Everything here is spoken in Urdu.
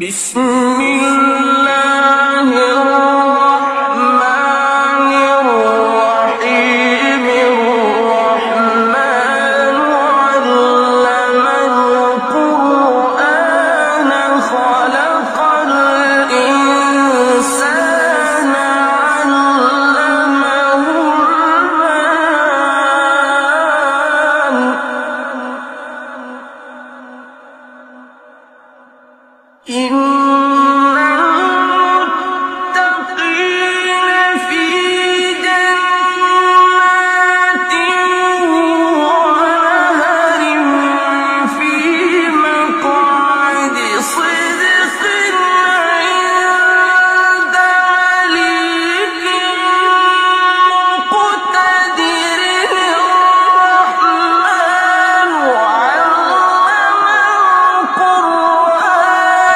بسم الله الرحمن الرحيم الرحمن علم القرآن خلق الإنسان علمه البيان